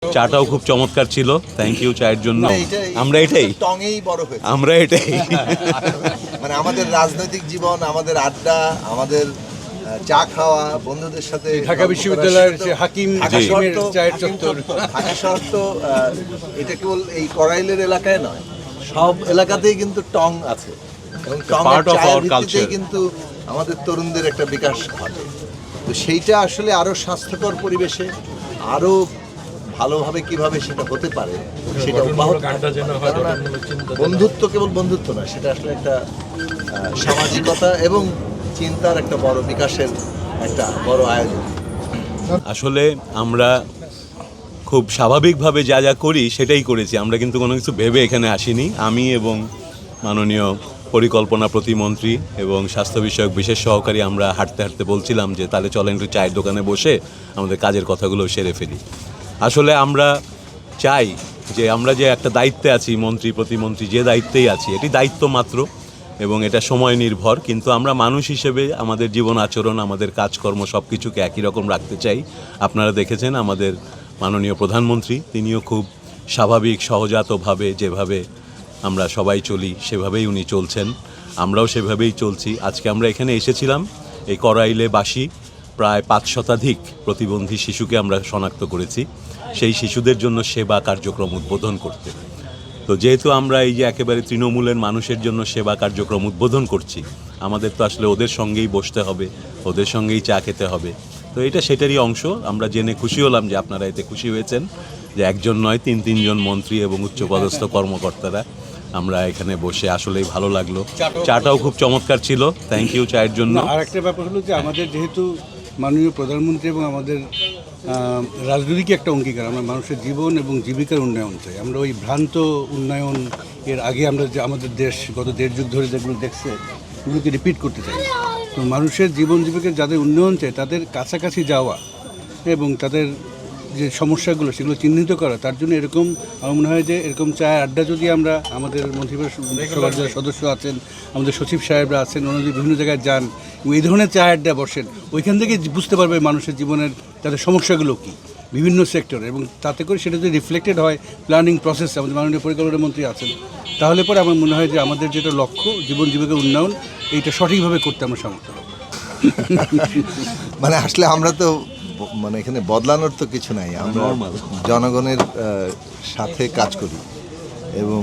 চাটাও খুব চমৎকার ছিল, থ্যাংক ইউ চায়ের জন্য। আমরা এটাই আমরা এটাই মানে আমাদের রাজনৈতিক জীবন, আমাদের আড্ডা, আমাদের চা খাওয়া বন্ধুদের সাথে, ঢাকা বিশ্ববিদ্যালয়ের যে হাকিমের চায়ের চত্বর, ঢাকা শহর তো এটা কেবল এই করাইলের এলাকায় নয়, সব এলাকাতেই কিন্তু টং আছে এবং Part of our culture. কিন্তু আমাদের তরুণদের একটা বিকাশ ঘটে। তো সেইটা আসলে আরো স্বাস্থ্যকর পরিবেশে আরো ভালোভাবে কিভাবে সেটা হতে পারে সেটা অব্যাহত কেননা বন্ধুত্ব কেবল বন্ধুত্ব না, সেটা আসলে একটা সামাজিকতা এবং চিন্তার একটা বড় বিকাশের একটা বড় আয়োজন। আসলে আমরা খুব স্বাভাবিকভাবে যা যা করি সেটাই করেছি, আমরা কিন্তু কোনো কিছু ভেবে এখানে আসিনি। আমি এবং মাননীয় পরিকল্পনা প্রতিমন্ত্রী এবং স্বাস্থ্য বিষয়ক বিশেষ সহকারী আমরা হাঁটতে হাঁটতে বলছিলাম যে তাহলে চলেন একটু চায়ের দোকানে বসে আমাদের কাজের কথাগুলো সেরে ফেলি। আসলে আমরা চাই যে আমরা যে একটা দায়িত্বে আছি, মন্ত্রী প্রতিমন্ত্রী যে দায়িত্বেই আছি, এটি দায়িত্ব মাত্র এবং এটা সময় নির্ভর, কিন্তু আমরা মানুষ হিসেবে আমাদের জীবন আচরণ, আমাদের কাজকর্ম সব কিছুকে একই রকম রাখতে চাই। আপনারা দেখেছেন আমাদের মাননীয় প্রধানমন্ত্রী, তিনিও খুব স্বাভাবিক সহজাতভাবে যেভাবে আমরা সবাই চলি সেভাবেই উনি চলছেন, আমরাও সেভাবেই চলছি। আজকে আমরা এখানে এসেছিলাম এই করাইলে বাসী প্রায় 5 শতাধিক প্রতিবন্ধী শিশুকে আমরা শনাক্ত করেছি, সেই শিশুদের জন্য সেবা কার্যক্রম উদ্বোধন করতে। তো যেহেতু আমরা এই যে একেবারে তৃণমূলের মানুষের জন্য সেবা কার্যক্রম উদ্বোধন করছি, আমাদের তো আসলে ওদের সঙ্গেই বসতে হবে, ওদের সঙ্গেই চা খেতে হবে। তো এটা সেটারই অংশ। আমরা জেনে খুশি হলাম যে আপনারা এতে খুশি হয়েছেন যে একজন নয় 3-3 জন মন্ত্রী এবং উচ্চপদস্থ কর্মকর্তারা আমরা এখানে বসে, আসলেই ভালো লাগলো। চাটাও খুব চমৎকার ছিল, থ্যাংক ইউ চায়ের জন্য। আর একটা ব্যাপার হলো যে আমাদের যেহেতু মাননীয় প্রধানমন্ত্রী এবং আমাদের রাজনৈতিক একটা অঙ্গীকার, আমরা মানুষের জীবন এবং জীবিকার উন্নয়ন চাই। আমরা ওই ভ্রান্ত উন্নয়ন এর আগে আমরা যে আমাদের দেশ গত 1.5 যুগ ধরে যেগুলো দেখছে এগুলোকে রিপিট করতে চাই। তো মানুষের জীবন জীবিকার যাদের উন্নয়ন চাই তাদের কাছাকাছি যাওয়া এবং তাদের যে সমস্যাগুলো সেগুলো চিহ্নিত করা, তার জন্য এরকম আমার মনে হয় যে এরকম চায়ের আড্ডা যদি আমরা আমাদের মন্ত্রিপরিষদের যারা সদস্য আছেন, আমাদের সচিব সাহেবরা আছেন, ওনারা যদি বিভিন্ন জায়গায় যান এবং এই ধরনের চায়ের আড্ডা বসেন, ওইখান থেকে বুঝতে পারবে মানুষের জীবনের তাদের সমস্যাগুলো কী বিভিন্ন সেক্টরে, এবং তাতে করে সেটা যদি রিফ্লেক্টেড হয় প্ল্যানিং প্রসেস, আমাদের মাননীয় পরিকল্পনা মন্ত্রী আছেন, তাহলে পরে আমার মনে হয় যে আমাদের যেটা লক্ষ্য জীবন জীবিকার উন্নয়ন, এইটা সঠিকভাবে করতে আমরা সমর্থ হব। মানে আসলে আমরা তো মানে এখানে বদলানোর তো কিছু নাই, আমরা জনগণের সাথে কাজ করি এবং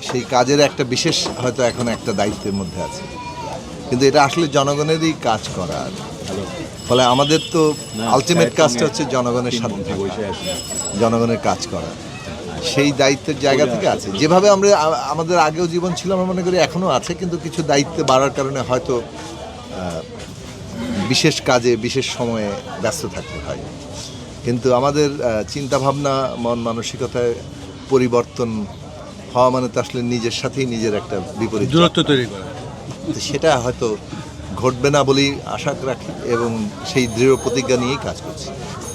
সেই কাজের একটা বিশেষ হয়তো এখন একটা দায়িত্বের মধ্যে আছে, কিন্তু এটা আসলে জনগণেরই কাজ করা। ফলে আমাদের তো আলটিমেট কাজটা হচ্ছে জনগণের সাথে থাকা, জনগণের কাজ করা, সেই দায়িত্বের জায়গা থেকে আছে। যেভাবে আমরা আমাদের আগেও জীবন ছিল, আমরা মনে করি এখনও আছে, কিন্তু কিছু দায়িত্ব বাড়ার কারণে হয়তো বিশেষ কাজে বিশেষ সময়ে ব্যস্ত থাকতে হয়। কিন্তু আমাদের চিন্তাভাবনা, মন মানসিকতায় পরিবর্তন হওয়া মানে তো আসলে নিজের সাথেই নিজের একটা বিপরীত দূরত্ব তৈরি করা, সেটা হয়তো ঘটবে না বলেই আশা রাখি এবং সেই দৃঢ় প্রতিজ্ঞা নিয়েই কাজ করছি।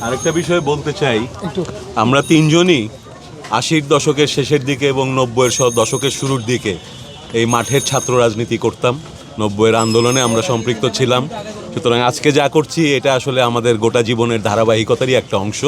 আরেকটা বিষয় বলতে চাই, আমরা 3 জনই 80-র দশকের শেষের দিকে এবং 90-এর দশকের শুরুর দিকে এই মাঠের ছাত্র রাজনীতি করতাম, 90-এর আন্দোলনে আমরা সম্পৃক্ত ছিলাম। সুতরাং আজকে যা করছি এটা আসলে আমাদের গোটা জীবনের ধারাবাহিকতারই একটা অংশ।